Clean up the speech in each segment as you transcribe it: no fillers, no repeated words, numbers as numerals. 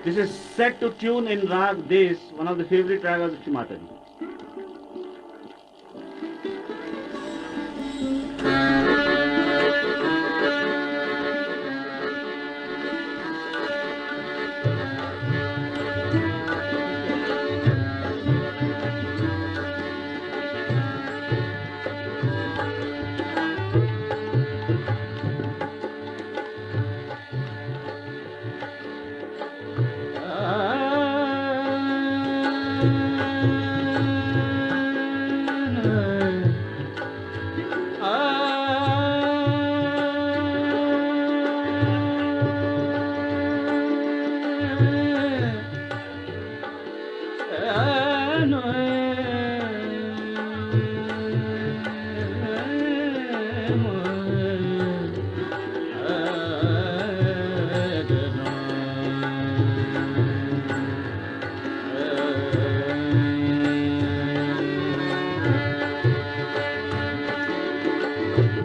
This is set to tune in Rag Des, one of the favorite ragas of Shri Mataji.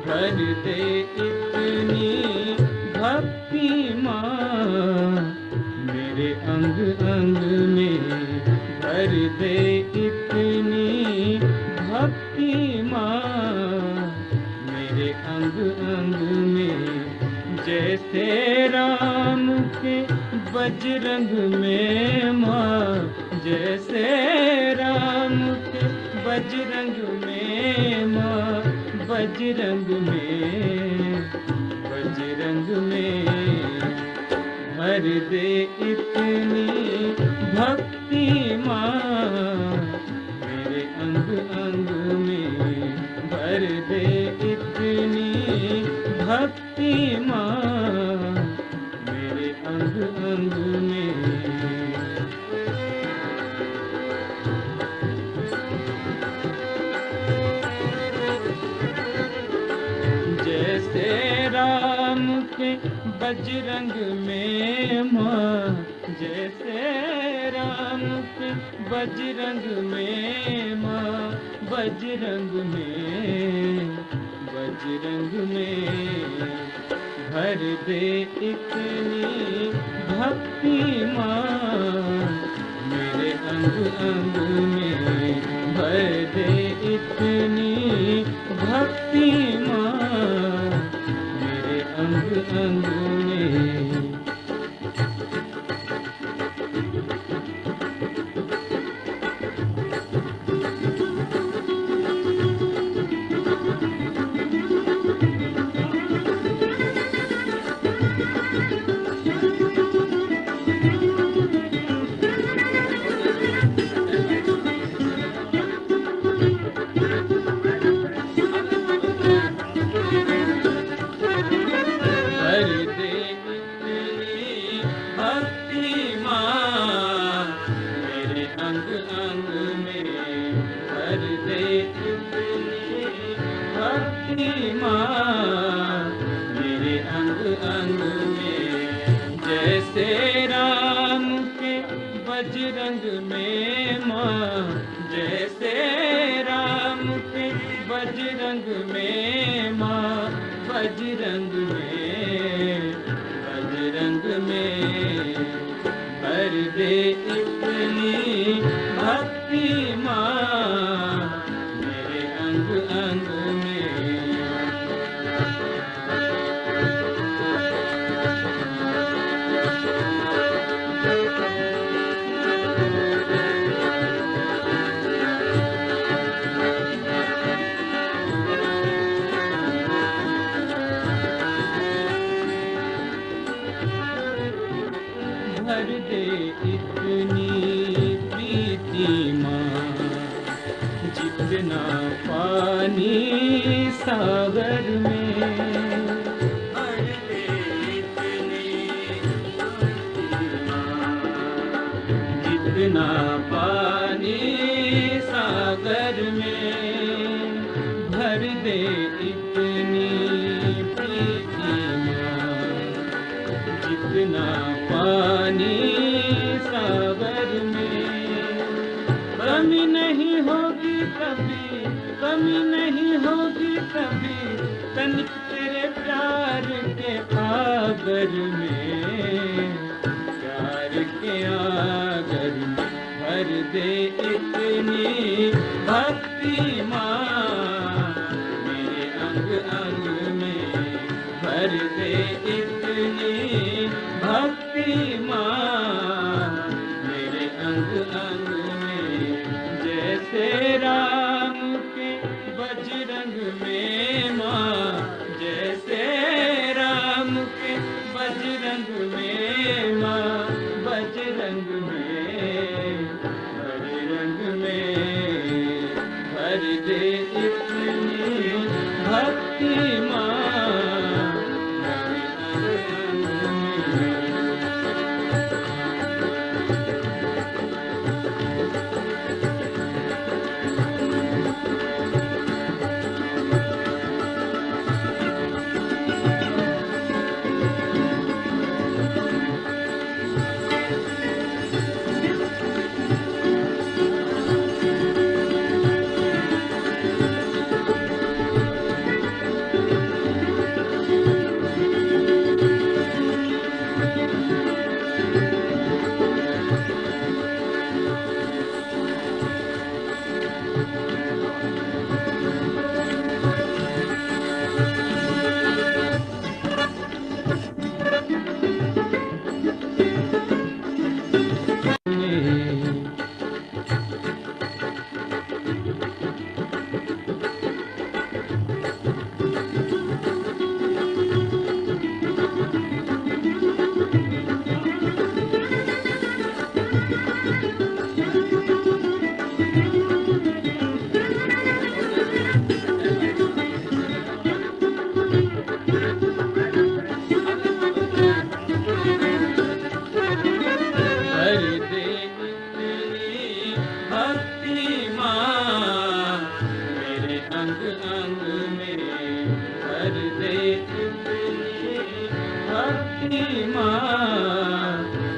भर दे इतनी भक्ति माँ मेरे अंग अंग में, भर दे इतनी भक्ति माँ मेरे अंग अंग में। जैसे राम के बजरंग में माँ, जैसे राम के बजरंग में माँ, बजरंग में भर दे इतनी भक्ति माँ मेरे अंग अंग में, भर दे इतनी भक्ति माँ मेरे अंग अंग में। जैसे राम के बजरंग में माँ, जैसे राम के बजरंग में माँ, बजरंग में भर दे इतनी भक्ति माँ मेरे अंग अंग में, भर दे इतनी भक्ति माँ मेरे अंग अंग में। मेरे अंग अंग में, जैसे राम के बजरंग में माँ, जैसे राम के बजरंग में माँ, बजरंग में भर दे इतनी भक्ति माँ मेरे अंग अंग में। भर दे इतनी प्रीति माँ जितना पानी सागर में, भर दे इतनी जितना पानी सागर में, भर दे इतनी प्रीति माँ जितना पानी सागर में। कमी नहीं होगी कभी, कमी नहीं होगी कभी तनिक तेरे प्यार के आगर में, प्यार के आगर में भर दे इतनी भक्ति माँ, मेरे अंग अंग में भर दे इतनी भक्ति माँ, मेरे अंग अंग में। जैसे राम के बजरंग में माँ, जैसे राम के बजरंग में माँ, बजरंग में, बजरंग में भर दे इतनी भक्ति माँ,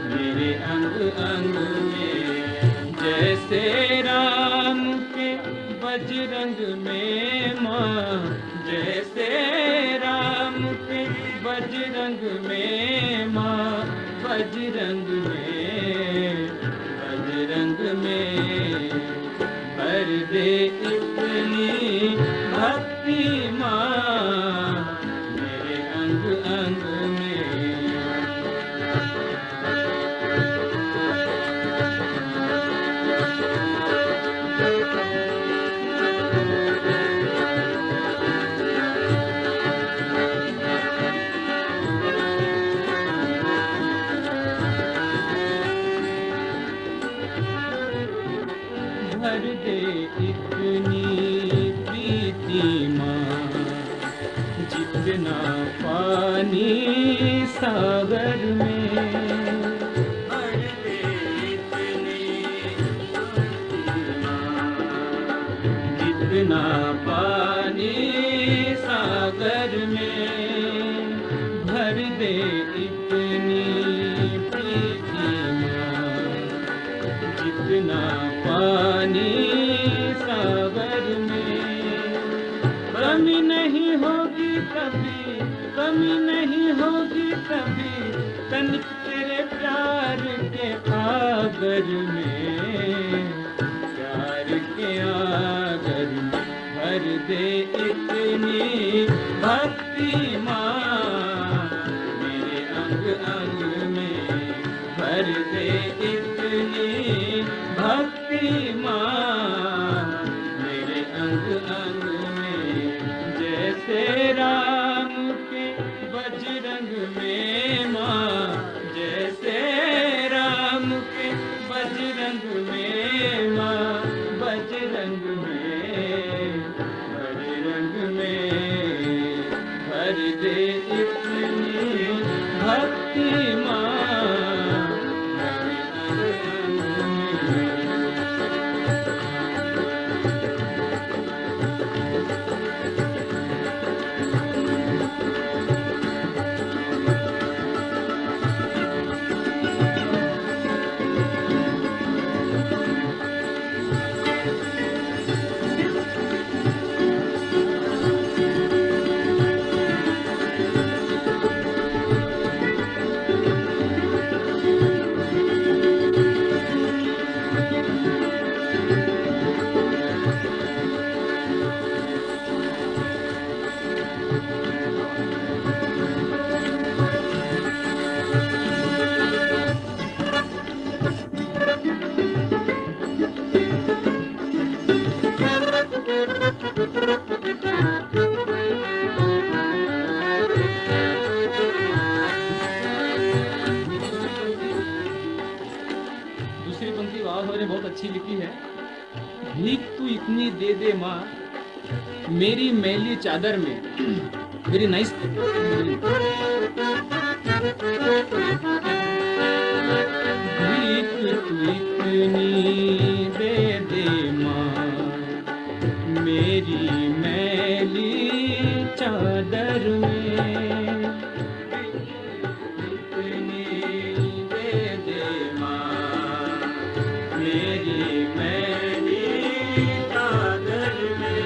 मेरे अंग अंग में। जैसे राम के बजरंग में माँ, जैसे राम के बजरंग में माँ, बजरंग में, बजरंग में भर दे इतनी भक्ति माँ, मेरे अंग अंग में। भर दे इतनी प्रीति माँ, जितना पानी सागर में। भर दे इतनी प्रीति माँ, जितना पानी सागर में। भर दे इतनी प्रीति माँ, जितना पानी सागर में। कमी नहीं होगी कभी, कमी नहीं होगी कभी, तनिक तेरे प्यार के आगर में, प्यार के आगर में। भर दे इतनी भक्ति माँ, मेरे अंग अंग में। भर दे इतनी भक्ति माँ, मेरे अंग अंग में। जैसे राम के बजरंग में माँ, जैसे राम के बजरंग में माँ, बजरंग में, बजरंग में भर दे इतनी भक्ति माँ, मेरे अंग अंग में। दूसरी पंक्ति बाबा साहब ने बहुत अच्छी लिखी है। भीख तू इतनी दे दे माँ मेरी मैली चादर में। Very nice. भीख तू इतनी दे दे माँ मेरी मैली चादर में। इतनी दे दे माँ मेरी मैली चादर में।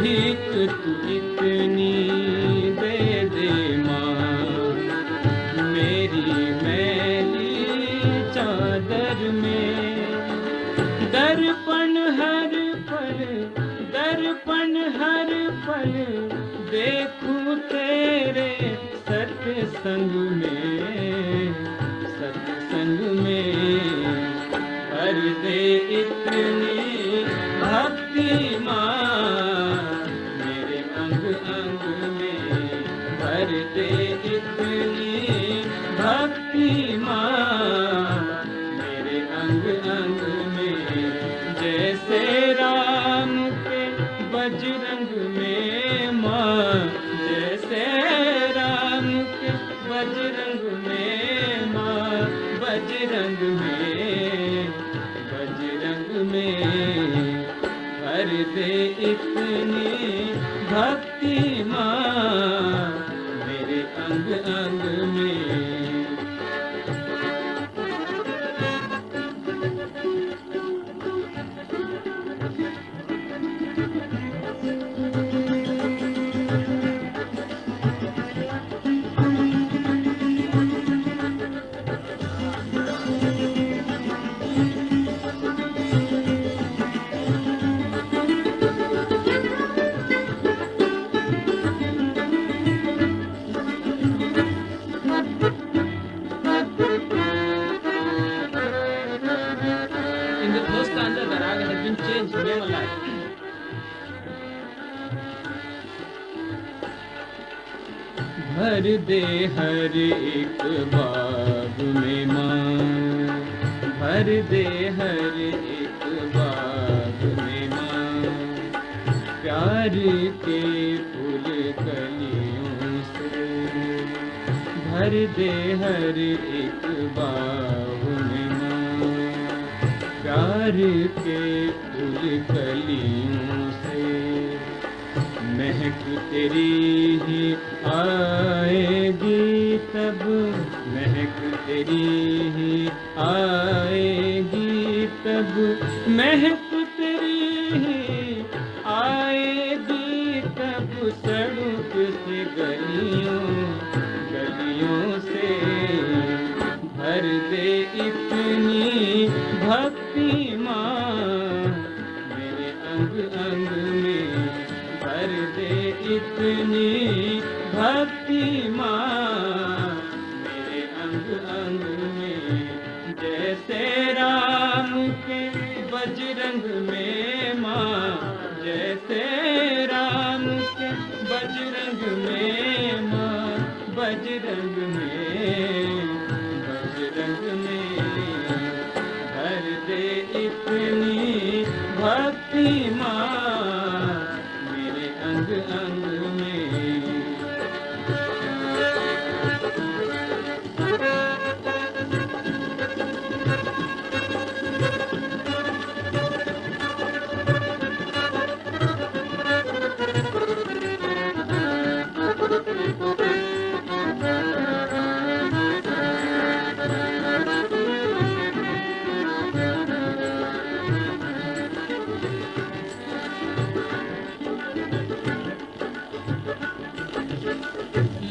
भीख तू इतनी दे दे माँ मेरी मैली चादर में। दर्पण हर पल देखूं तेरे सत्संग में भर दे इतनी भक्ति माँ मेरे अंग अंग में। भर दे इतनी भक्ति माँ मेरे अंग अंग में। जैसे राम के बजरंग में माँ, जैसे राम के बजरंग में माँ। बजरंग में भर दे इतनी भक्ति माँ मेरे अंग अंग में। भर दे हर एक बाग में माँ। भर दे हर एक बाग में माँ प्यार के फूल कलियों से। भर दे हर एक बाग में माँ प्यार के फूल कलियों से। महक तेरी ही आएगी तब, महक तेरी ही आएगी तब। महक तेरी ही आएगी तब सड़क से गलियों से। भर दे इतनी भक्ति माँ मेरे अंग अंग में। भर दे इतनी भक्ति माँ मेरे अंग अंग में। जैसे राम के बजरंग में माँ, जैसे राम के बजरंग में माँ। बजरंग में भर दे इतनी भक्ति माँ मेरे अंग अंग में।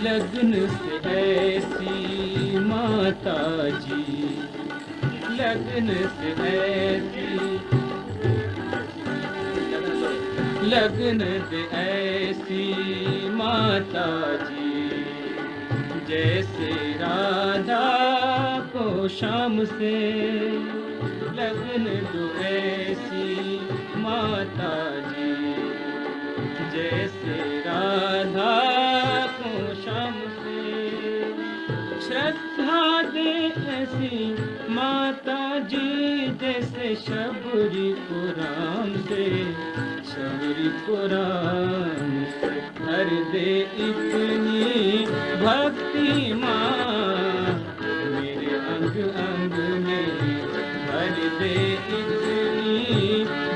लगन से ऐसी माता जी, लगन से ऐसी, लगन से ऐसी माता जी जैसे राधा को शाम से। लगन दो ऐसी माता जी जैसे राधा को शाम से। श्रद्धा दे ऐसी माता जी जैसे शबरी को राम से, शबरी को राम से भर दे इतनी भक्ति माँ, मेरे अंग अंग में भर दे इतनी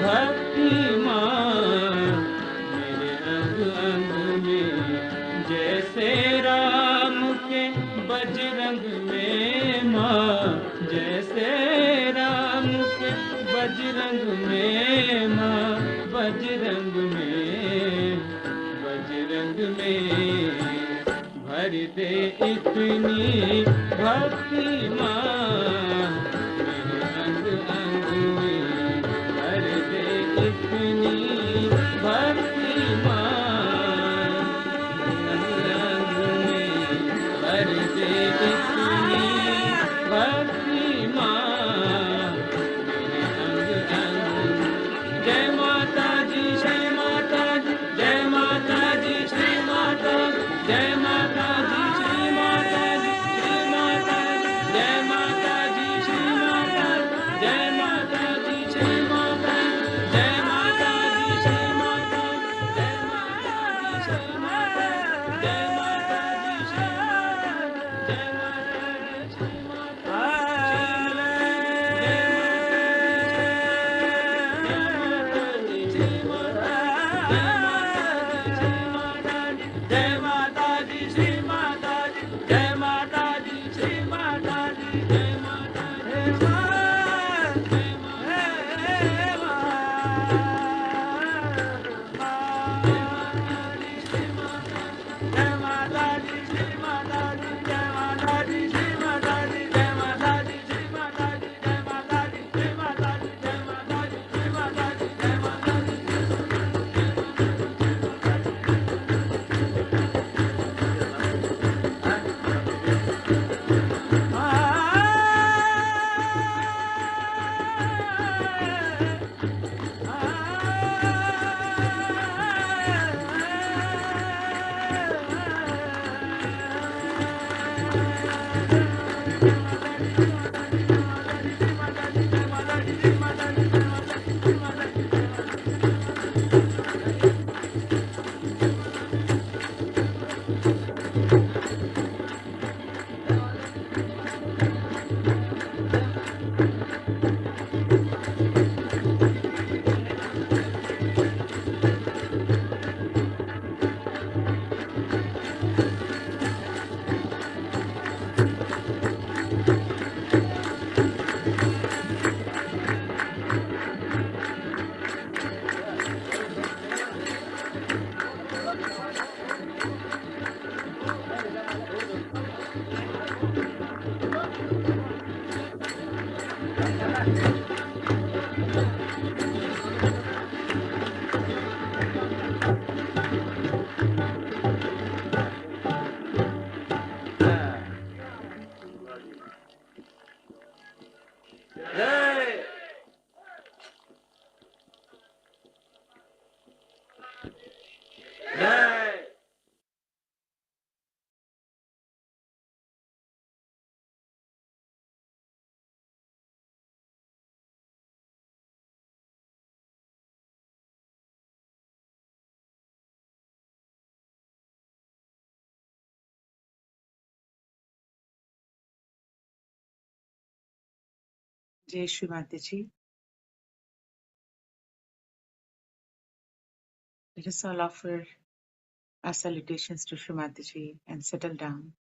भक्ति माँ, मेरे अंग अंग में जैसे राम के बजरंग में माँ, जैसे राम के बजरंग में माँ, बजरंग में, बजरंग में भर दे इतनी भक्ति माँ, मेरे अंग अंग में भर दे इतनी भक्ति माँ, अंग अंग में भर दे इतनी भक्ति माँ, मेरे अंग अंग। जय माता जी, जय माता जी, जय माता जी, जय माता जी, जय माता जी, जय माता जी, जय माता जी, जय माता जी, जय माता जी, जय माता जी, जय माता जी, जय माता जी, जय माता जी, जय माता जी, जय माता जी, जय माता जी, जय माता जी, जय माता जी। जय माता दी, श्री माता दी, जय माता दी, श्री माता दी, जय माता दी, जय माता दी, श्री माता दी, जय माता दी, श्री माता दी, जय माता दी, श्री माता दी, जय माता दी, श्री माता दी, जय माता दी, श्री माता दी, जय माता दी। जय जय Jai Shri Mataji. Let us all offer our salutations to Shri Mataji and settle down.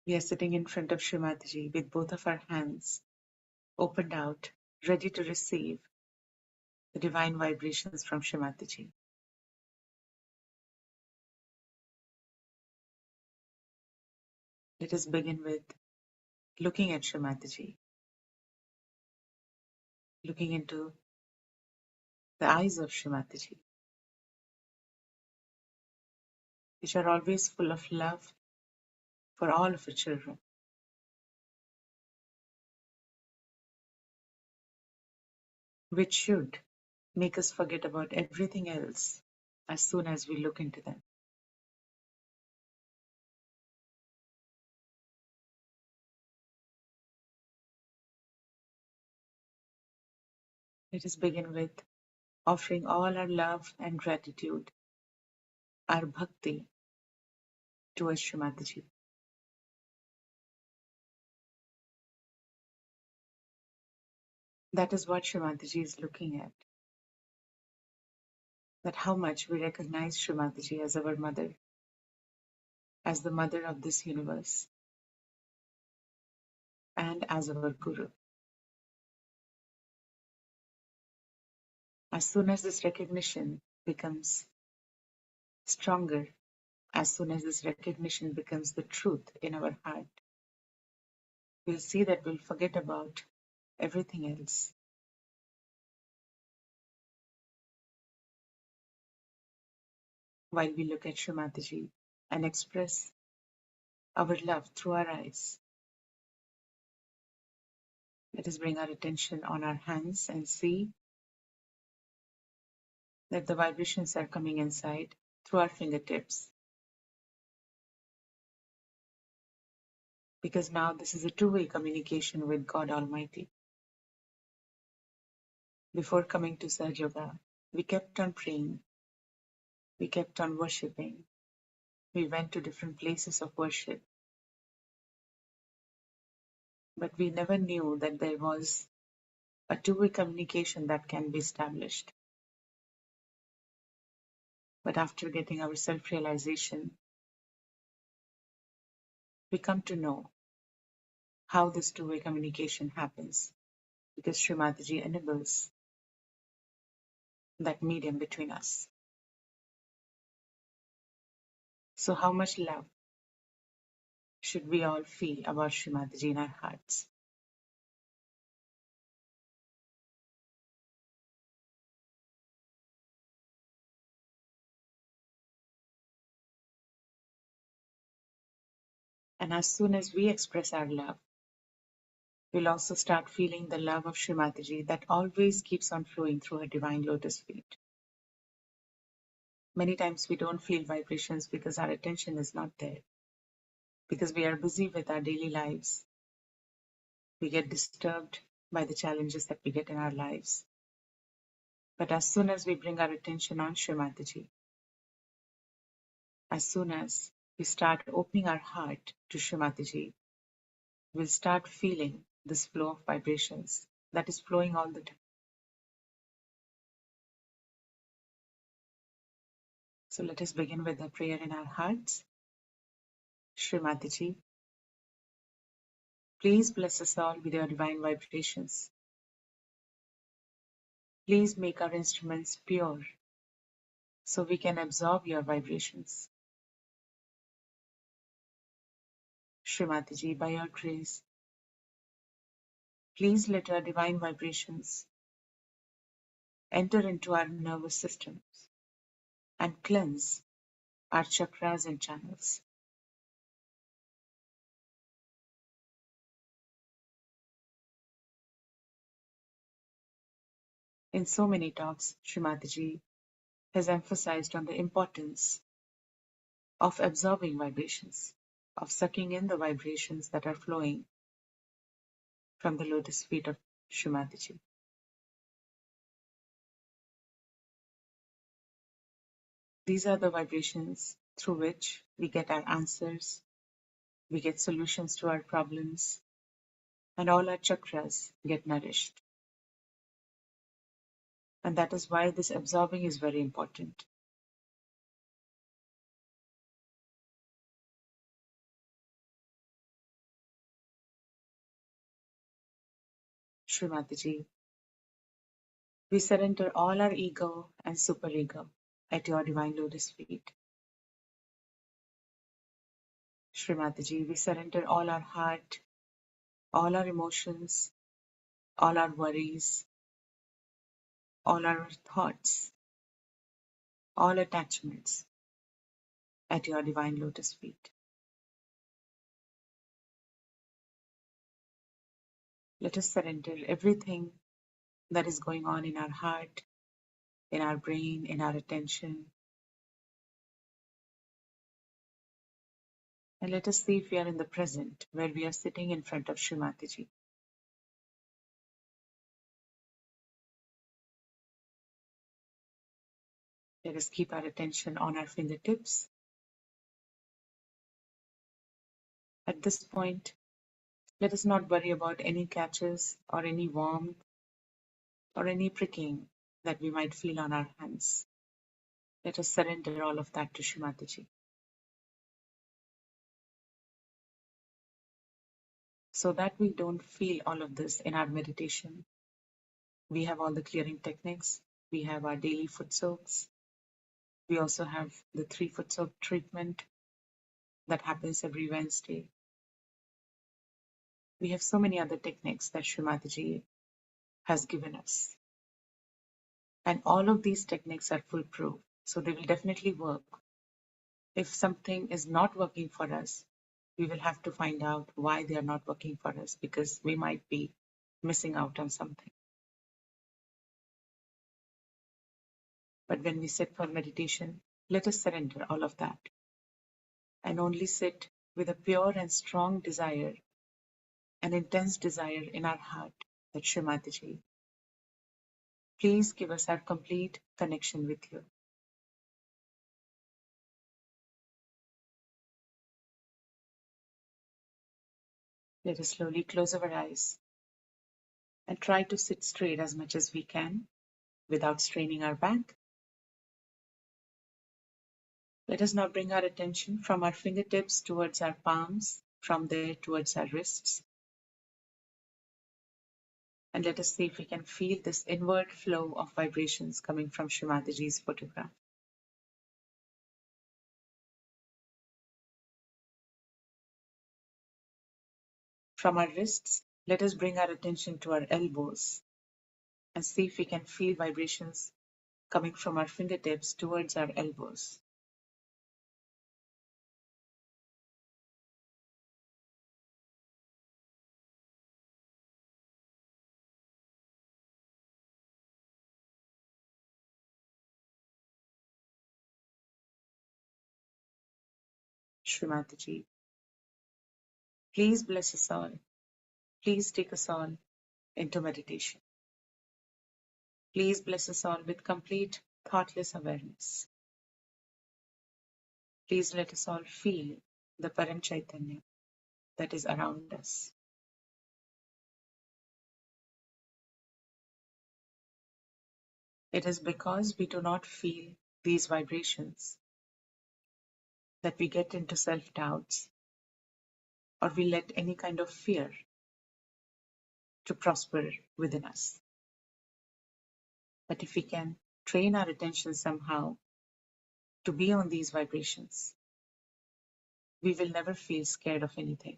We are sitting in front of Shri Mataji with both of our hands opened out, ready to receive the divine vibrations from Shri Mataji. Let us begin with looking at Shri Mataji, looking into the eyes of Shri Mataji, which are always full of love for all of her children, which should make us forget about everything else as soon as we look into them. Let us begin with offering all our love and gratitude, our bhakti towards Srimataji. That is what Srimataji is looking at. That how much we recognize Srimataji as our mother, as the mother of this universe, and as our Guru. As soon as this recognition becomes stronger, as soon as this recognition becomes the truth in our heart, we'll see that we'll forget about everything else. While we look at Srimataji and express our love through our eyes, let us bring our attention on our hands and see that the vibrations are coming inside through our fingertips. Because now this is a two-way communication with God Almighty. Before coming to Sahaja Yoga, we kept on praying, we kept on worshipping, we went to different places of worship, but we never knew that there was a two-way communication that can be established. But after getting our self-realization, we come to know how this two-way communication happens, because Srimataji enables that medium between us. So how much love should we all feel about Srimataji in our hearts? And as soon as we express our love, we'll also start feeling the love of Srimataji that always keeps on flowing through her divine lotus feet. Many times we don't feel vibrations because our attention is not there, because we are busy with our daily lives. We get disturbed by the challenges that we get in our lives. But as soon as we bring our attention on Srimataji, as soon as we start opening our heart to Srimataji, we'll start feeling this flow of vibrations that is flowing all the time. So let us begin with a prayer in our hearts. Srimataji, please bless us all with your divine vibrations. Please make our instruments pure so we can absorb your vibrations. Srimataji, by your grace, please let your divine vibrations enter into our nervous systems and cleanse our chakras and channels. In so many talks, Srimataji has emphasized on the importance of absorbing vibrations, of sucking in the vibrations that are flowing from the lotus feet of Srimataji. These are the vibrations through which we get our answers, we get solutions to our problems, and all our chakras get nourished. And that is why this absorbing is very important. Srimataji, we surrender all our ego and superego at your divine lotus feet. Srimataji, we surrender all our heart, all our emotions, all our worries, all our thoughts, all attachments at your divine lotus feet. Let us surrender everything that is going on in our heart, in our brain, in our attention, And let us see if we are in the present, where we are sitting in front of Shri Mataji. Let us keep our attention on our fingertips. At this point, let us not worry about any catches or any warmth or any pricking that we might feel on our hands. Let us surrender all of that to Shri Mataji. So that we don't feel all of this in our meditation, we have all the clearing techniques. We have our daily foot soaks. We also have the 3 foot soak treatment that happens every Wednesday. We have so many other techniques that Shri Mataji has given us. And all of these techniques are foolproof, so they will definitely work. If something is not working for us, we will have to find out why they are not working for us, because we might be missing out on something. But when we sit for meditation, let us surrender all of that and only sit with a pure and strong desire, an intense desire in our heart that Shri Mataji, please give us our complete connection with you. Let us slowly close our eyes and try to sit straight as much as we can without straining our back. Let us now bring our attention from our fingertips towards our palms, from there towards our wrists. And let us see if we can feel this inward flow of vibrations coming from Shri Mataji's photograph. From our wrists, let us bring our attention to our elbows and see if we can feel vibrations coming from our fingertips towards our elbows. Shri Mataji, please bless us all. Please take us all into meditation. Please bless us all with complete thoughtless awareness. Please let us all feel the Param Chaitanya that is around us. It is because we do not feel these vibrations that we get into self-doubts, or we let any kind of fear to prosper within us. But if we can train our attention somehow to be on these vibrations, we will never feel scared of anything.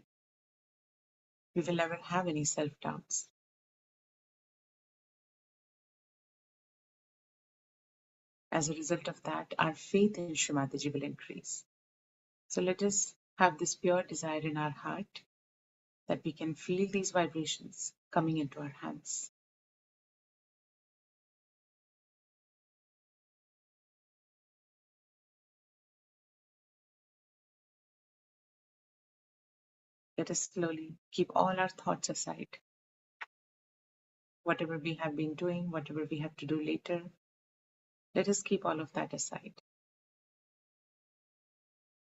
We will never have any self-doubts. As a result of that, our faith in Shri Mataji will increase. So let us have this pure desire in our heart that we can feel these vibrations coming into our hands. Let us slowly keep all our thoughts aside. Whatever we have been doing, whatever we have to do later, let us keep all of that aside.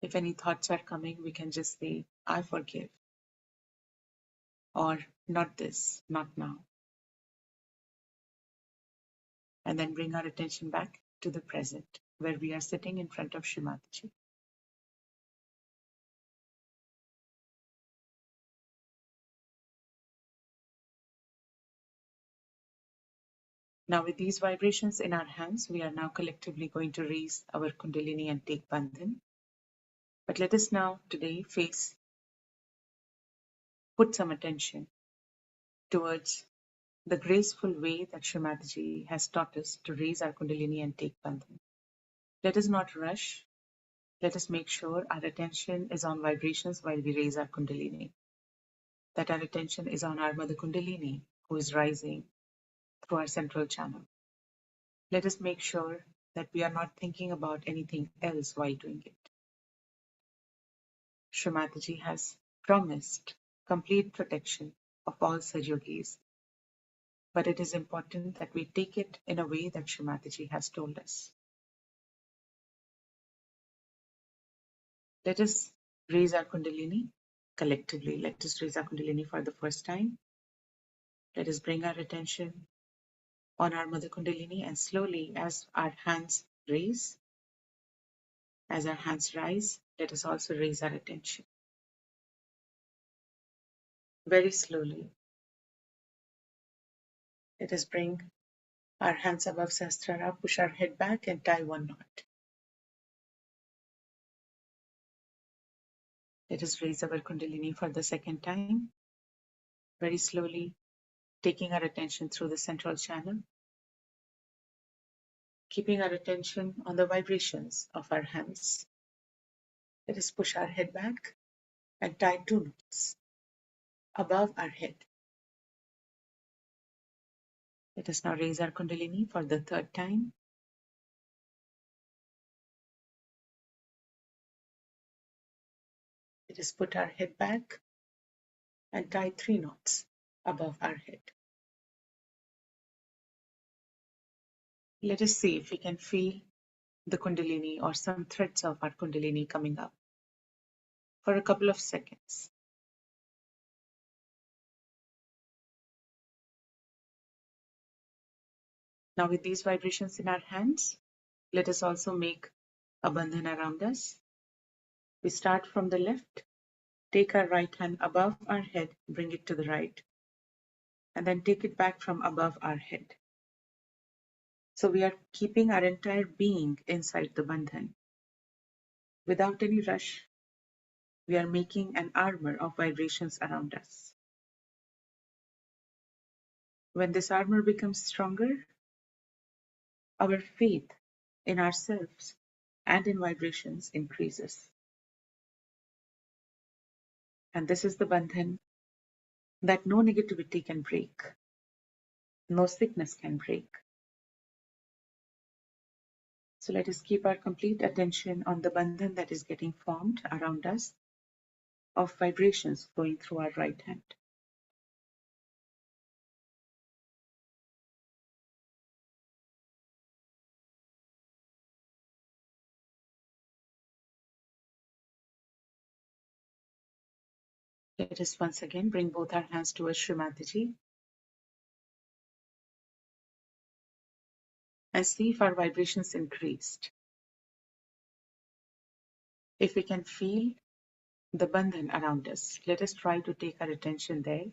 If any thoughts are coming, we can just say, I forgive. Or not this, not now. And then bring our attention back to the present, where we are sitting in front of Shri Mataji. Now with these vibrations in our hands, we are now collectively going to raise our Kundalini and take Bandhan. But let us now today put some attention towards the graceful way that Shri Mataji has taught us to raise our Kundalini and take Bandhan. Let us not rush. Let us make sure our attention is on vibrations while we raise our Kundalini. That our attention is on our Mother Kundalini, who is rising through our central channel. Let us make sure that we are not thinking about anything else while doing it. Shri Mataji has promised complete protection of all Sahyogis, but it is important that we take it in a way that Shri Mataji has told us. Let us raise our Kundalini collectively. Let us raise our Kundalini for the first time. Let us bring our attention on our Mother Kundalini, and slowly, as our hands rise, let us also raise our attention. Very slowly, let us bring our hands above Sahasrara, push our head back and tie one knot. Let us raise our Kundalini for the second time. Very slowly, taking our attention through the central channel, keeping our attention on the vibrations of our hands. Let us push our head back and tie two knots above our head. Let us now raise our Kundalini for the third time. Let us put our head back and tie three knots above our head. Let us see if we can feel the Kundalini or some threads of our Kundalini coming up for a couple of seconds. Now, with these vibrations in our hands, let us also make a bandhan around us. We start from the left, take our right hand above our head, bring it to the right, and then take it back from above our head. So we are keeping our entire being inside the bandhan. Without any rush, we are making an armor of vibrations around us. When this armor becomes stronger, our faith in ourselves and in vibrations increases. And this is the bandhan that no negativity can break, no sickness can break. So let us keep our complete attention on the bandhan that is getting formed around us of vibrations flowing through our right hand. Let us once again bring both our hands towards Shri Mataji and see if our vibrations increased. If we can feel the bandhan around us, let us try to take our attention there.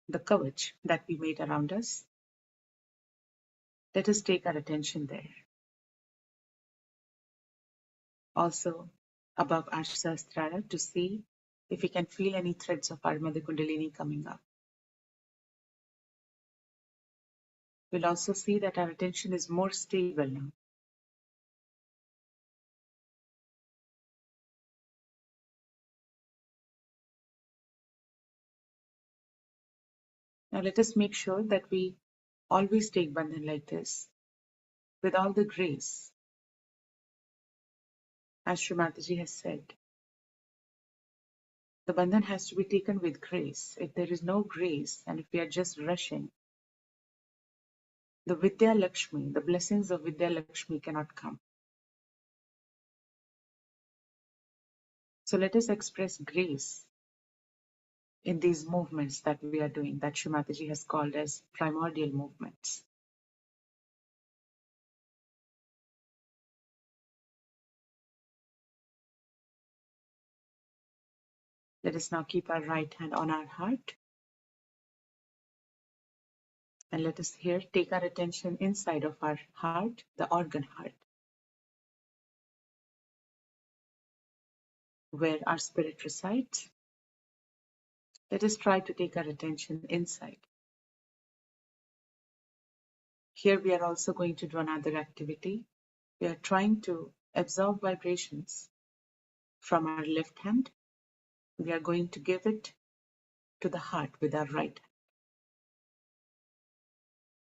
The kavach that we made around us, let us take our attention there. Also, above our Sahasrara, to see if we can feel any threads of our Mother Kundalini coming up. We'll also see that our attention is more stable now. Now let us make sure that we always take bandhan like this with all the grace. As Shri Mataji has said, the bandhan has to be taken with grace. If there is no grace and if we are just rushing, the Vidya Lakshmi, the blessings of Vidya Lakshmi cannot come. So let us express grace in these movements that we are doing, that Shri Mataji has called as primordial movements. Let us now keep our right hand on our heart. And let us here take our attention inside of our heart, the organ heart, where our spirit resides. Let us try to take our attention inside. Here we are also going to do another activity. We are trying to absorb vibrations from our left hand. We are going to give it to the heart with our right hand.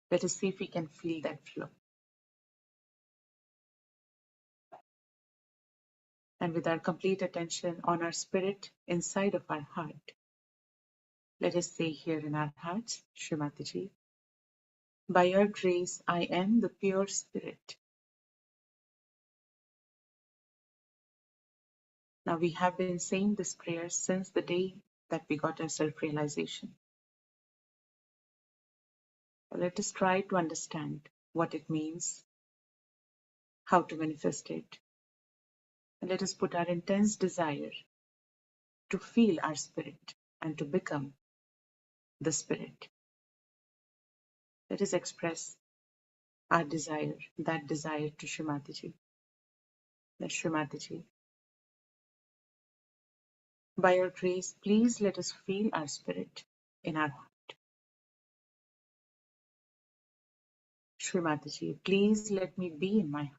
Let us see if we can feel that flow. And with our complete attention on our spirit inside of our heart, let us say here in our hearts, Srimati Ji, by your grace, I am the pure spirit. Now we have been saying this prayer since the day that we got our self-realization. Let us try to understand what it means, how to manifest it, and let us put our intense desire to feel our spirit and to become the spirit. Let us express our desire, that desire to Srimati Ji. That Srimati Ji, by your grace, please let us feel our spirit in our heart. Srimati Ji, please let me be in my heart.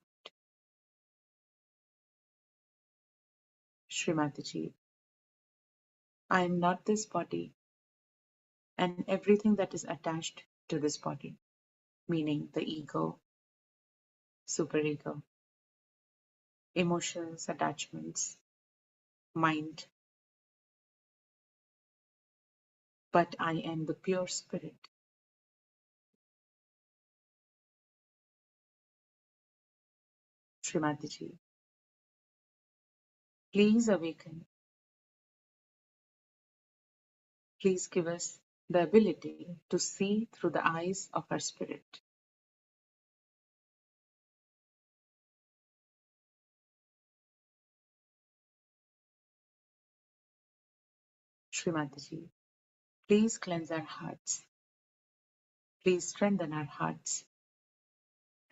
Srimati Ji, I am not this body and everything that is attached to this body, meaning the ego, superego, emotions, attachments, mind, but I am the pure spirit. Srimati Ji, please awaken. Please give us the ability to see through the eyes of our spirit. Srimati Ji, please cleanse our hearts. Please strengthen our hearts.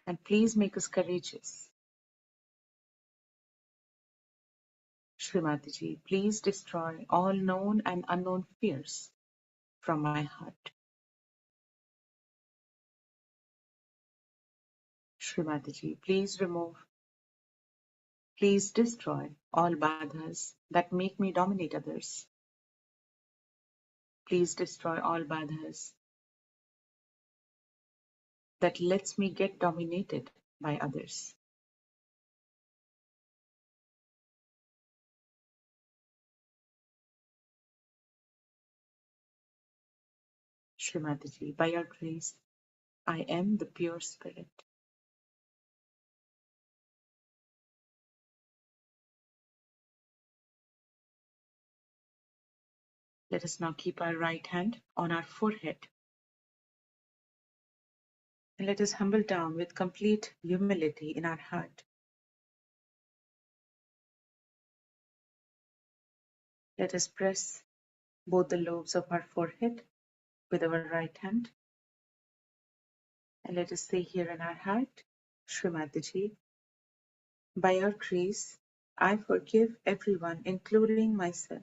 And please make us courageous. Srimati Ji, please destroy all known and unknown fears from my heart. Srimati Ji, please remove, please destroy all badhas that make me dominate others. Please destroy all badhas that lets me get dominated by others. Srimati Ji, by your grace, I am the pure spirit. Let us now keep our right hand on our forehead. And let us humble down with complete humility in our heart. Let us press both the lobes of our forehead with our right hand. And let us say here in our heart, Srimati Ji, by your grace, I forgive everyone, including myself.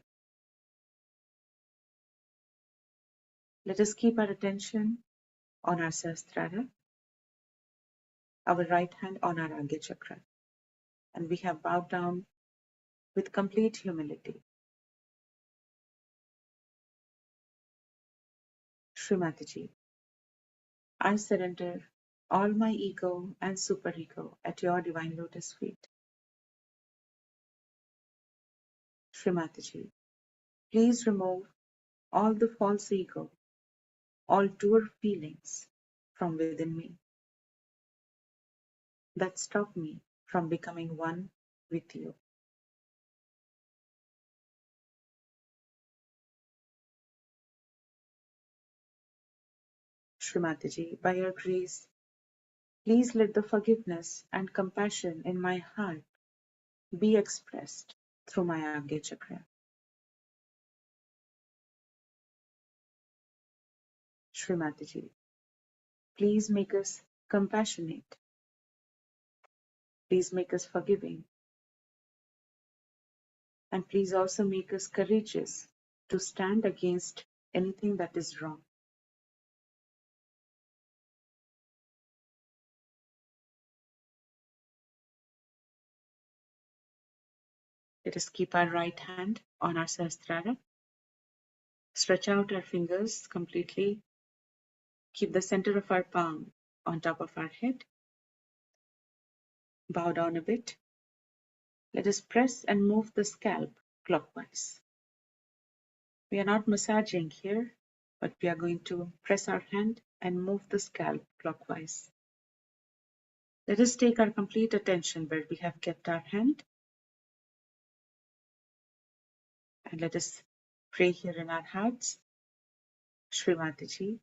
Let us keep our attention on our Sahasrara, our right hand on our Agya Chakra. And we have bowed down with complete humility. Srimati Ji, I surrender all my ego and superego at your divine lotus feet. Srimati Ji, please remove all the false ego, all doer feelings from within me that stop me from becoming one with you. Srimati Ji, by your grace, please let the forgiveness and compassion in my heart be expressed through my Agya Chakra. Srimati Ji, please make us compassionate. Please make us forgiving. And please also make us courageous to stand against anything that is wrong. Let us keep our right hand on our Sahasrara. Stretch out our fingers completely. Keep the center of our palm on top of our head. Bow down a bit. Let us press and move the scalp clockwise. We are not massaging here, but we are going to press our hand and move the scalp clockwise. Let us take our complete attention where we have kept our hand, and let us pray here in our hearts. Shri Mataji,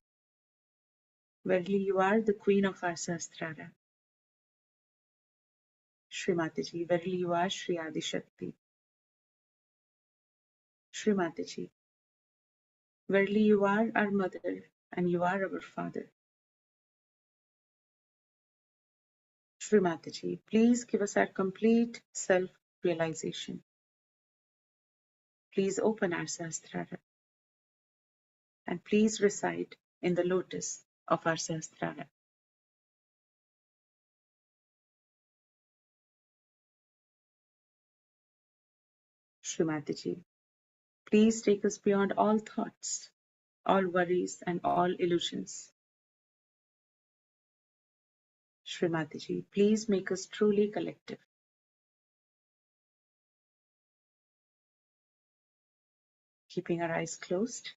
verily you are the queen of our Sahasrara. Shri Mataji, verily you are Shri Adi Shakti. Shri Mataji, verily you are our mother and you are our father. Shri Mataji, please give us our complete self-realization. Please open our Sahasrara and please reside in the lotus of our Sahasrara. Shri Mataji, please take us beyond all thoughts, all worries and all illusions. Shri Mataji, please make us truly collective. Keeping our eyes closed,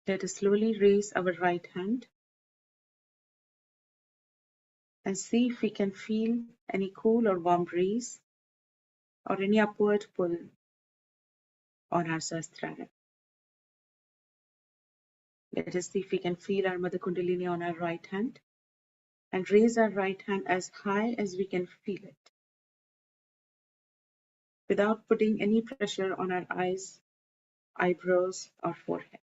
let us slowly raise our right hand and see if we can feel any cool or warm breeze or any upward pull on our Sahasrara. Let us see if we can feel our Mother Kundalini on our right hand and raise our right hand as high as we can feel it without putting any pressure on our eyes, eyebrows or forehead.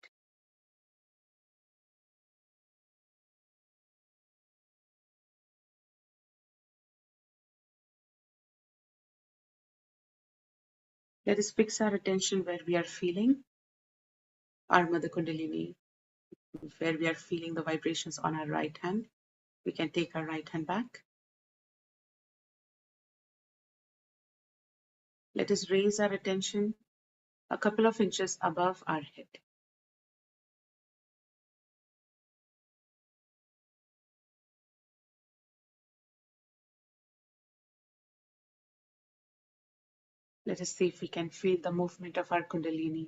Let us fix our attention where we are feeling our Mother Kundalini, where we are feeling the vibrations on our right hand. We can take our right hand back. Let us raise our attention a couple of inches above our head. Let us see if we can feel the movement of our Kundalini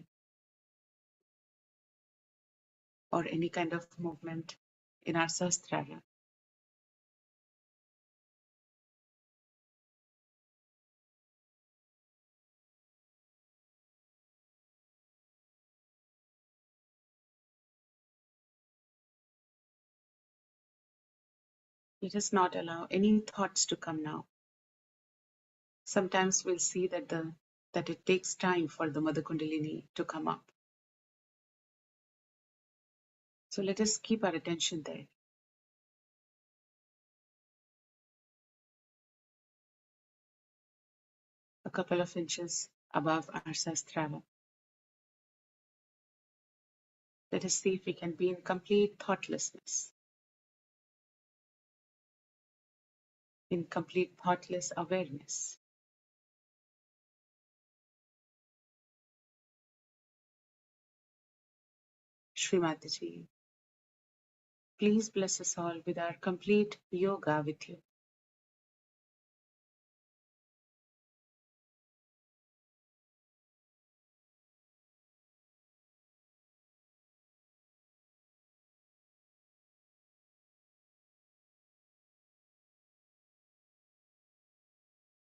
or any kind of movement in our Sahasrara. Let us not allow any thoughts to come now. Sometimes we'll see that it takes time for the Mother Kundalini to come up. So let us keep our attention there. A couple of inches above our Sahasrara. Let us see if we can be in complete thoughtlessness, in complete thoughtless awareness. Shri Mataji, please bless us all with our complete yoga with you.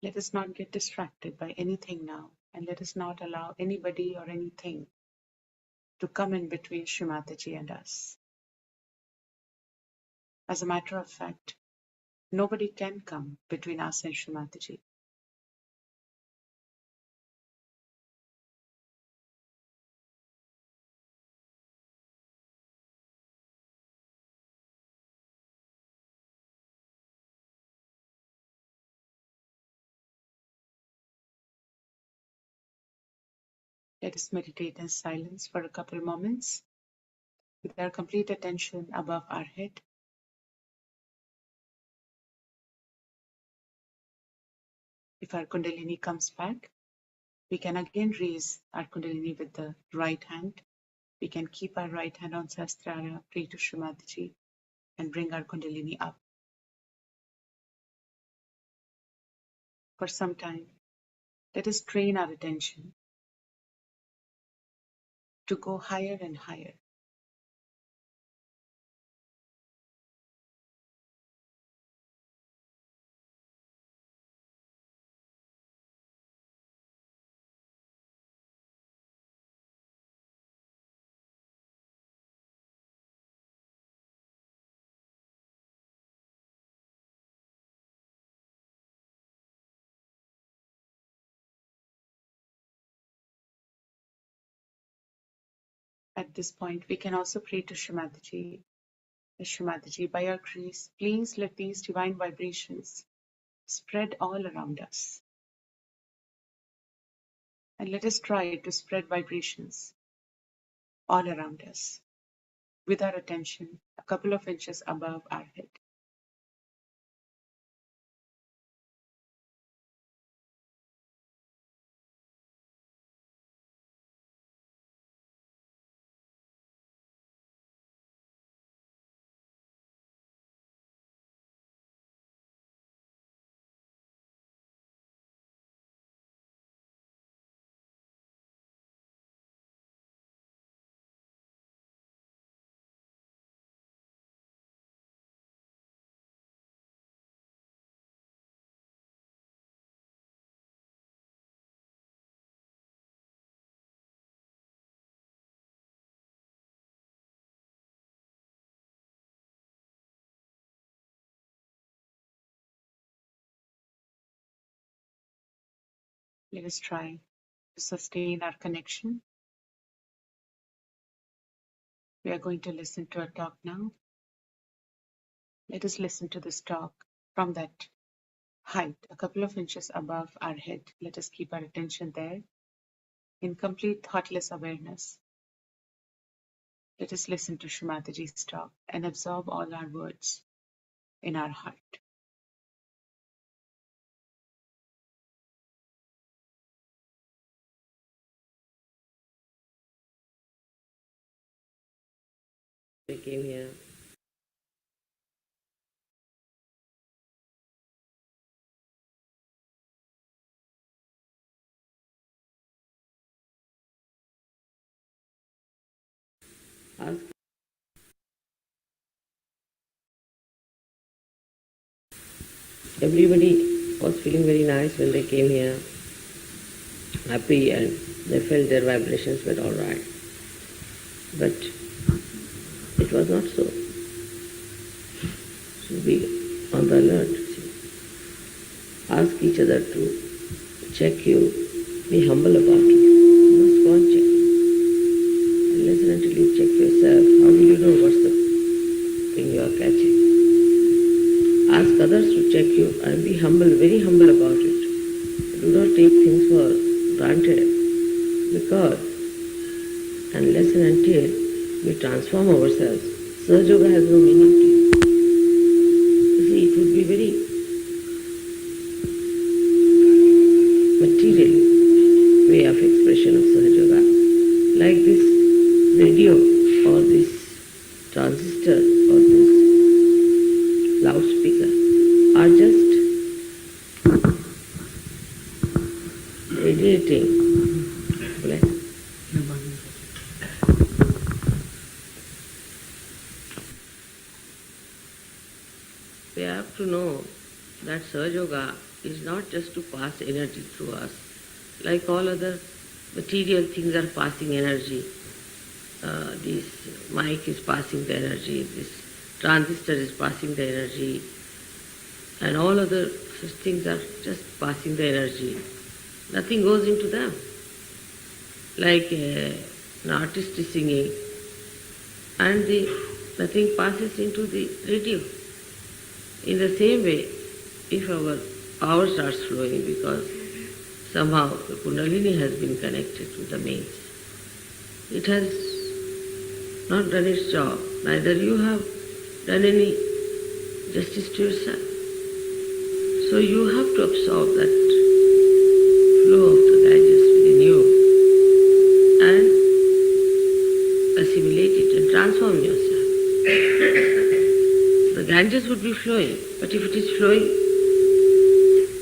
Let us not get distracted by anything now, and let us not allow anybody or anything to come in between Shri Mataji and us. As a matter of fact, nobody can come between us and Shri Mataji. Let us meditate in silence for a couple moments with our complete attention above our head. If our Kundalini comes back, we can again raise our Kundalini with the right hand. We can keep our right hand on Sahasrara, pray to Shri Mataji, and bring our Kundalini up. For some time, Let us train our attention to go higher and higher. At this point, we can also pray to Shrimataji. Shrimataji, by your grace, please let these divine vibrations spread all around us. And let us try to spread vibrations all around us with our attention a couple of inches above our head. Let us try to sustain our connection. We are going to listen to a talk now. Let us listen to this talk from that height, a couple of inches above our head. Let us keep our attention there in complete thoughtless awareness. Let us listen to Shrimataji's talk and absorb all our words in our heart. I came here. Ask everybody was feeling very nice when they came here, happy, and they felt their vibrations were all right. But it was not so. So be on the alert. See. Ask each other to check you. Be humble about it. You must go and check. Unless and until you check yourself, how will you know what's the thing you are catching? Ask others to check you and be humble, very humble about it. Do not take things for granted, because unless and until we transform ourselves, Sahaja Yoga has no meaning to you. You see, it would be very material way of expression of Sahaja Yoga. Like this radio or this transistor or this loudspeaker are just radiating. We have to know that Sahaja Yoga is not just to pass energy through us. Like all other material things are passing energy. This mic is passing the energy, this transistor is passing the energy, and all other such things are just passing the energy. Nothing goes into them. Like an artist is singing, and nothing passes into the radio. In the same way, if our power starts flowing because somehow the Kundalini has been connected to the mains, it has not done its job. Neither you have done any justice to yourself. So you have to absorb that flow of the Ganges within you and assimilate it and transform yourself. The Ganges would be flowing, but if it is flowing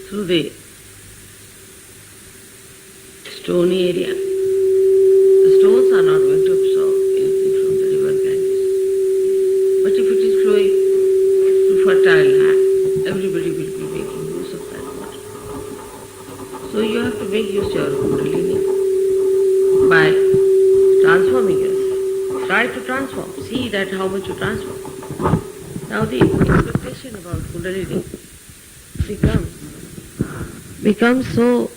through the stony area, the stones are not going to absorb anything from the river Ganges. But if it is flowing to fertile land, everybody will be making use of that water. So you have to make use of your Kundalini by transforming yourself. Try to transform. See that how much you transform. Now the expectation about Kundalini becomes so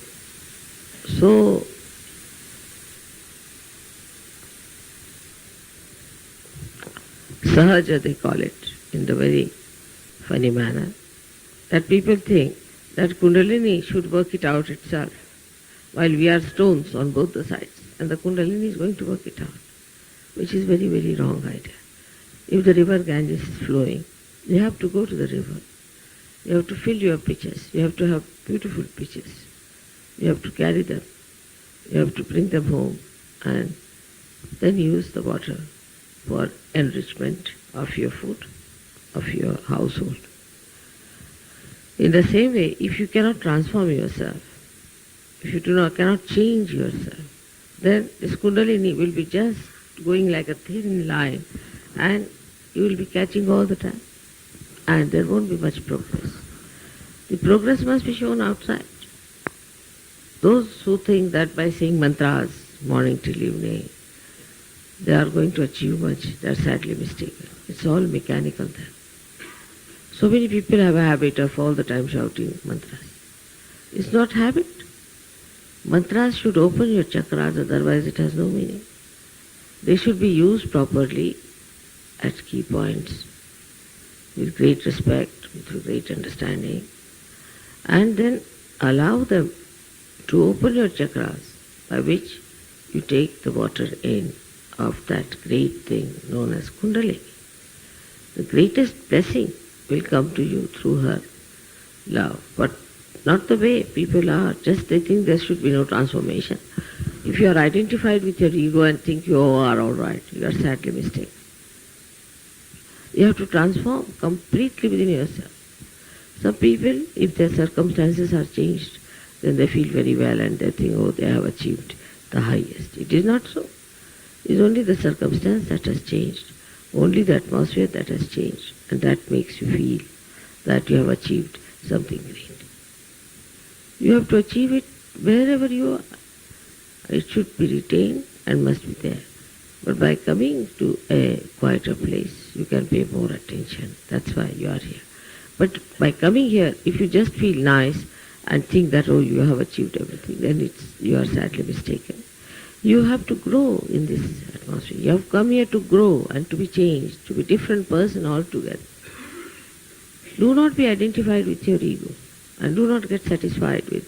sahaja, they call it, in the very funny manner, that people think that Kundalini should work it out itself, while we are stones on both the sides, and the Kundalini is going to work it out, which is very, very wrong idea. If the river Ganges is flowing, you have to go to the river. You have to fill your pitchers. You have to have beautiful pitchers. You have to carry them. You have to bring them home and then use the water for enrichment of your food, of your household. In the same way, if you cannot transform yourself, if you cannot change yourself, then this Kundalini will be just going like a thin line and you will be catching all the time. And there won't be much progress. The progress must be shown outside. Those who think that by saying mantras morning till evening, they are going to achieve much, they are sadly mistaken. It's all mechanical then. So many people have a habit of all the time shouting mantras. It's not habit. Mantras should open your chakras, otherwise it has no meaning. They should be used properly at key points, with great respect, with great understanding, and then allow them to open your chakras by which you take the water in of that great thing known as Kundalini. The greatest blessing will come to you through her love, but not the way people are. Just they think there should be no transformation. If you are identified with your ego and think you are all right, you are sadly mistaken. You have to transform completely within yourself. Some people, if their circumstances are changed, then they feel very well and they think, oh, they have achieved the highest. It is not so. It is only the circumstance that has changed, only the atmosphere that has changed, and that makes you feel that you have achieved something great. You have to achieve it wherever you are. It should be retained and must be there. But by coming to a quieter place, you can pay more attention. That's why you are here. But by coming here, if you just feel nice and think that, oh, you have achieved everything, then you are sadly mistaken. You have to grow in this atmosphere. You have come here to grow and to be changed, to be a different person altogether. Do not be identified with your ego and do not get satisfied with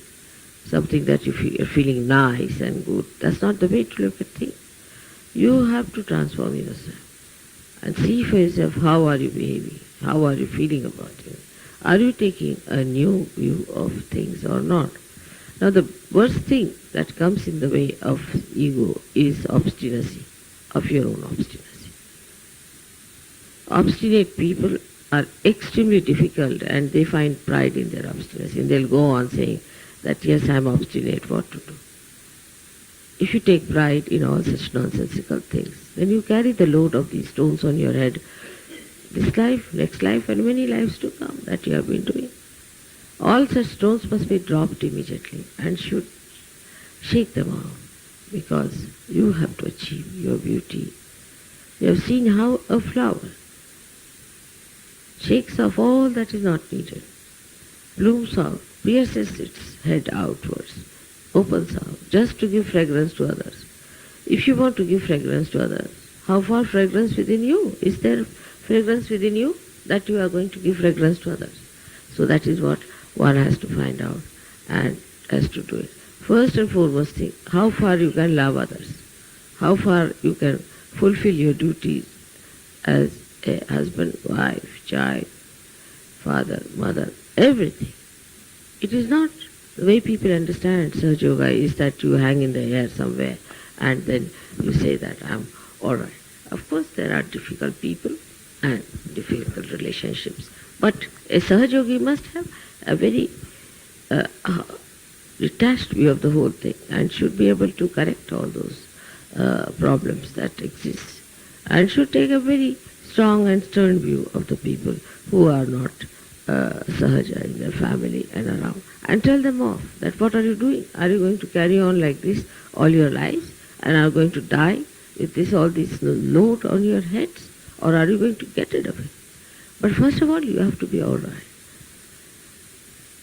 something that you feel, you're feeling nice and good. That's not the way to look at things. You have to transform yourself and see for yourself how are you behaving, how are you feeling about it. Are you taking a new view of things or not? Now the worst thing that comes in the way of ego is obstinacy, of your own obstinacy. Obstinate people are extremely difficult and they find pride in their obstinacy and they'll go on saying that yes, I'm obstinate, what to do? If you take pride in all such nonsensical things, then you carry the load of these stones on your head, this life, next life, and many lives to come that you have been doing. All such stones must be dropped immediately and should shake them off, because you have to achieve your beauty. You have seen how a flower shakes off all that is not needed, blooms out, pierces its head outwards, opens out, just to give fragrance to others. If you want to give fragrance to others, how far fragrance within you? Is there fragrance within you that you are going to give fragrance to others? So that is what one has to find out and has to do it. First and foremost thing, how far you can love others, how far you can fulfill your duties as a husband, wife, child, father, mother, everything. It is not the way people understand Sahaja Yoga is that you hang in the air somewhere and then you say that I'm all right. Of course there are difficult people and difficult relationships, but a Sahaja Yogi must have a very detached view of the whole thing and should be able to correct all those problems that exist, and should take a very strong and stern view of the people who are not sahaja in their family and around, and tell them off that what are you doing? Are you going to carry on like this all your lives and are going to die with all this load on your heads, or are you going to get rid of it? But first of all, you have to be all right.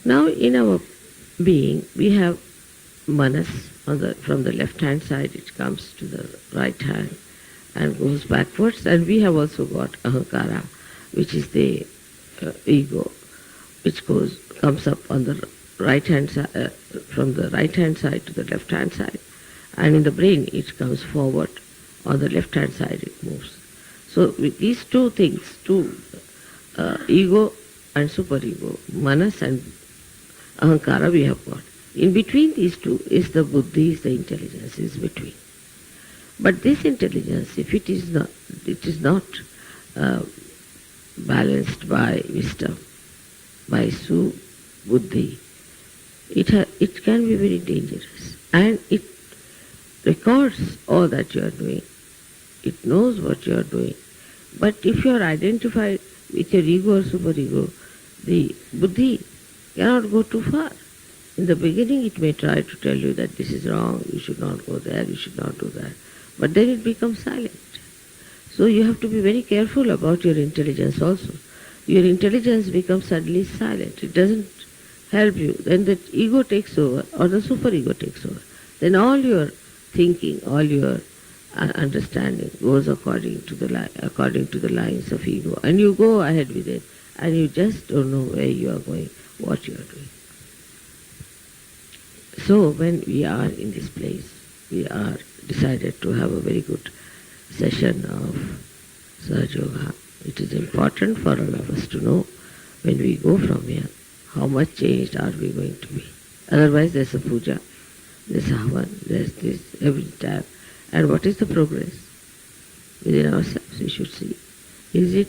Now in our being, we have manas from the left hand side, it comes to the right hand and goes backwards, and we have also got ahankara, which is the ego, which comes up on the right hand side, from the right hand side to the left hand side, and in the brain it comes forward, on the left hand side it moves. So with these two things, ego and superego, manas and ahankara we have got. In between these two is the buddhi, is the intelligence, is between. But this intelligence, if it is not balanced by wisdom, by buddhi, it can be very dangerous. And it records all that you are doing. It knows what you are doing. But if you are identified with your ego or superego, the buddhi cannot go too far. In the beginning it may try to tell you that this is wrong, you should not go there, you should not do that. But then it becomes silent. So you have to be very careful about your intelligence also. Your intelligence becomes suddenly silent. It doesn't help you. Then the ego takes over or the superego takes over. Then all your thinking, all your understanding goes according to the lines of ego. And you go ahead with it and you just don't know where you are going, what you are doing. So when we are in this place, we are decided to have a very good session of Sahaja Yoga. It is important for all of us to know when we go from here, how much changed are we going to be. Otherwise there's a puja, there's havan, there's this every time. And what is the progress? Within ourselves we should see. Is it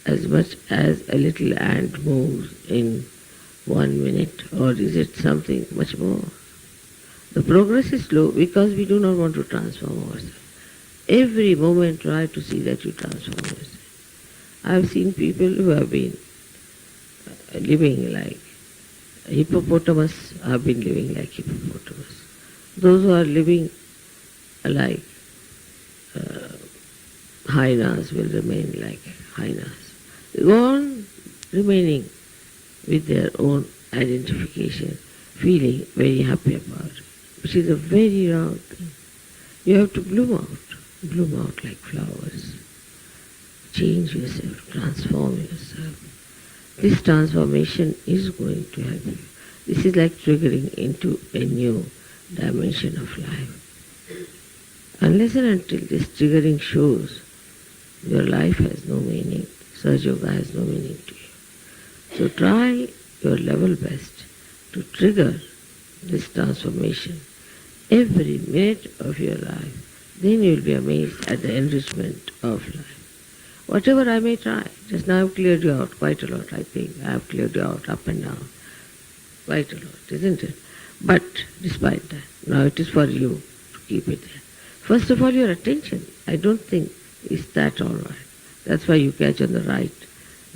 as much as a little ant moves in 1 minute, or is it something much more? The progress is slow because we do not want to transform ourselves. Every moment try to see that you transform yourself. I have seen people who have been living like hippopotamus have been living like hippopotamus. Those who are living like hyenas will remain like hyenas. They go on remaining with their own identification, feeling very happy about it, which is a very wrong thing. You have to bloom out like flowers. Change yourself, transform yourself. This transformation is going to help you. This is like triggering into a new dimension of life. Unless and until this triggering shows, your life has no meaning. Sahaja Yoga has no meaning to you. So try your level best to trigger this transformation every minute of your life. Then you will be amazed at the enrichment of life. Whatever I may try, just now I have cleared you out quite a lot, I think. I have cleared you out up and down quite a lot, isn't it? But despite that, now it is for you to keep it there. First of all, your attention, I don't think is that all right. That's why you catch on the right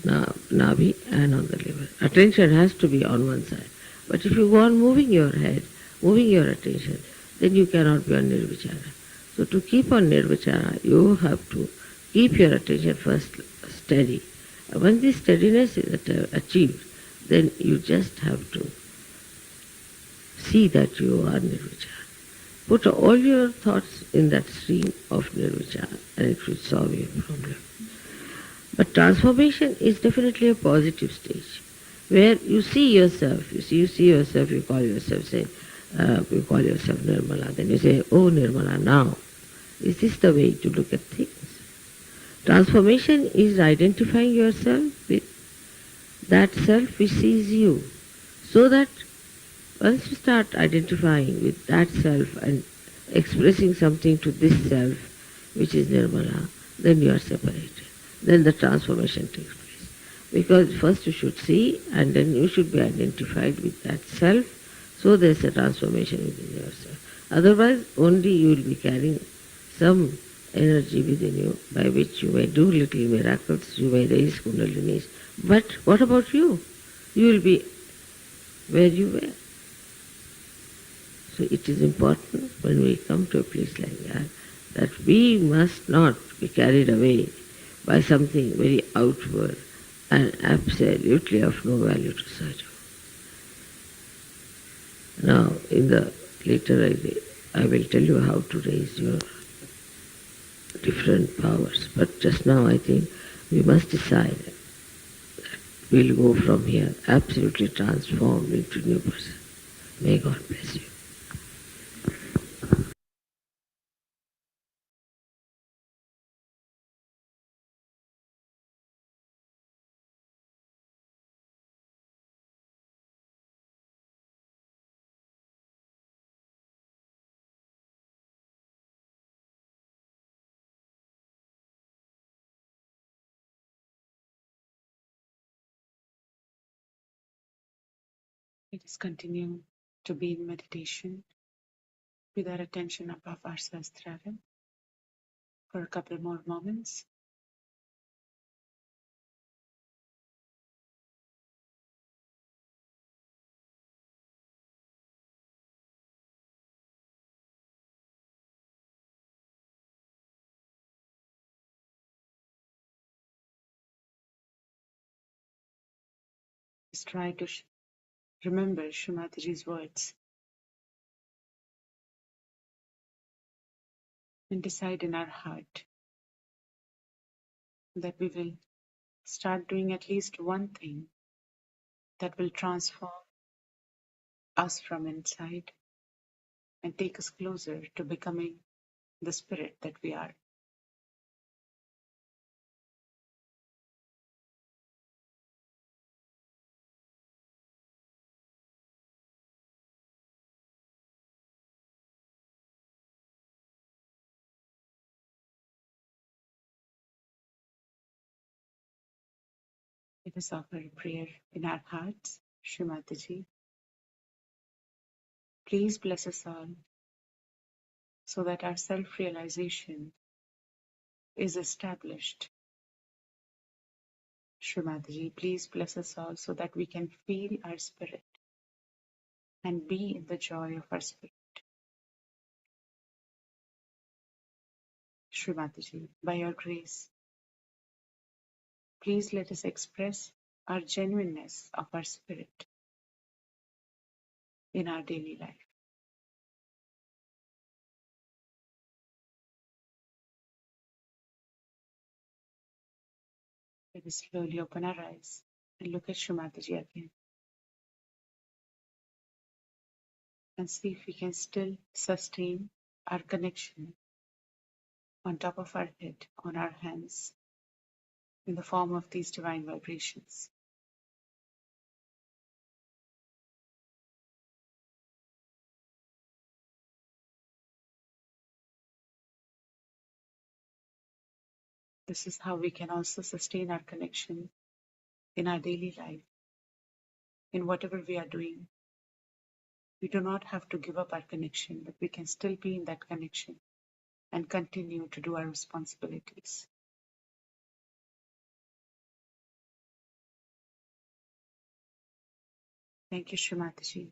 navi and on the liver. Attention has to be on one side. But if you go on moving your head, moving your attention, then you cannot be on nirvichara. So to keep on nirvichara, you have to keep your attention first steady. And when this steadiness is achieved, then you just have to see that you are nirvichara. Put all your thoughts in that stream of nirvichara and it will solve your problem. But transformation is definitely a positive stage, where you see yourself, you call yourself Nirmala, then you say, oh Nirmala, now, is this the way to look at things? Transformation is identifying yourself with that self which sees you, so that once you start identifying with that self and expressing something to this self, which is Nirmala, then you are separated. Then the transformation takes place. Because first you should see and then you should be identified with that self So there's a transformation within yourself. Otherwise, only you will be carrying some energy within you by which you may do little miracles, you may raise kundalinis. But what about you? You will be where you were. So it is important when we come to a place like that we must not be carried away by something very outward and absolutely of no value to search for. Now, in the later I will tell you how to raise your different powers. But just now I think we must decide that we'll go from here absolutely transformed into a new person. May God bless you. Let us continue to be in meditation with our attention above our Sahasrara for a couple more moments. Let's try to remember Shrimatiji's words and decide in our heart that we will start doing at least one thing that will transform us from inside and take us closer to becoming the spirit that we are. Let us offer a prayer in our hearts. Shrimati, please bless us all so that our self-realization is established. Shrimati, please bless us all so that we can feel our spirit and be in the joy of our spirit. Shrimati, by your grace, please let us express our genuineness of our spirit in our daily life. Let us slowly open our eyes and look at Shrimati again and see if we can still sustain our connection on top of our head, on our hands, in the form of these divine vibrations. This is how we can also sustain our connection in our daily life, in whatever we are doing. We do not have to give up our connection, but we can still be in that connection and continue to do our responsibilities. Thank you, Shrimati,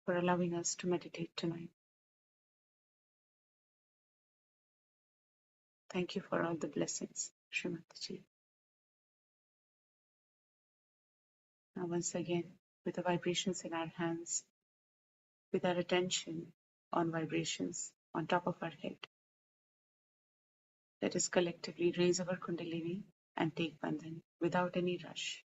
for allowing us to meditate tonight. Thank you for all the blessings, Shrimati. Now, once again, with the vibrations in our hands, with our attention on vibrations on top of our head, let us collectively raise our Kundalini and take Bandhan without any rush.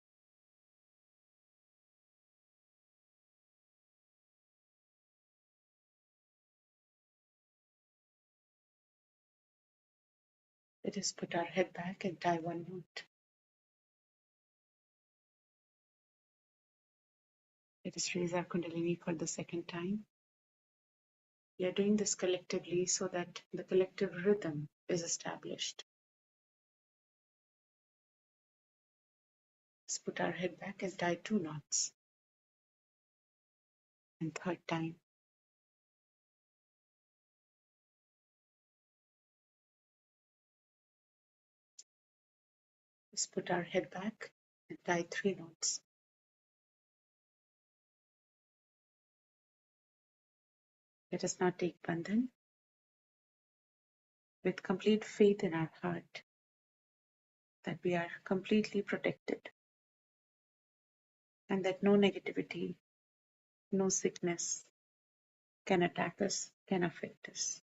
Let us put our head back and tie one knot. Let us raise our Kundalini for the second time. We are doing this collectively so that the collective rhythm is established. Let's put our head back and tie two knots. and third time. Let's put our head back and tie 3 knots. Let us now take Bandhan with complete faith in our heart that we are completely protected and that no negativity, no sickness can attack us, can affect us.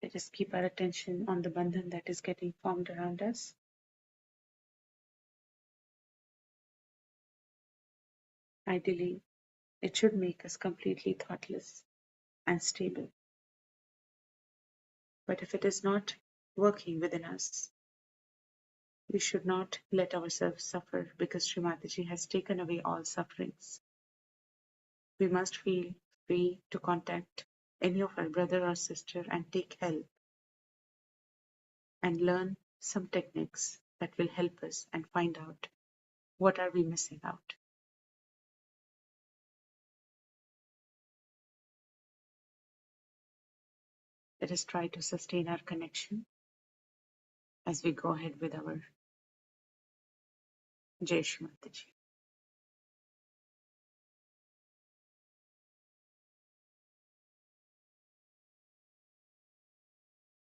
Let us keep our attention on the bandhan that is getting formed around us. Ideally, it should make us completely thoughtless and stable. But if it is not working within us, we should not let ourselves suffer because Sri Mataji has taken away all sufferings. We must feel free to contact any of our brother or sister and take help and learn some techniques that will help us and find out what are we missing out. Let us try to sustain our connection as we go ahead with our Jai Shri Mataji.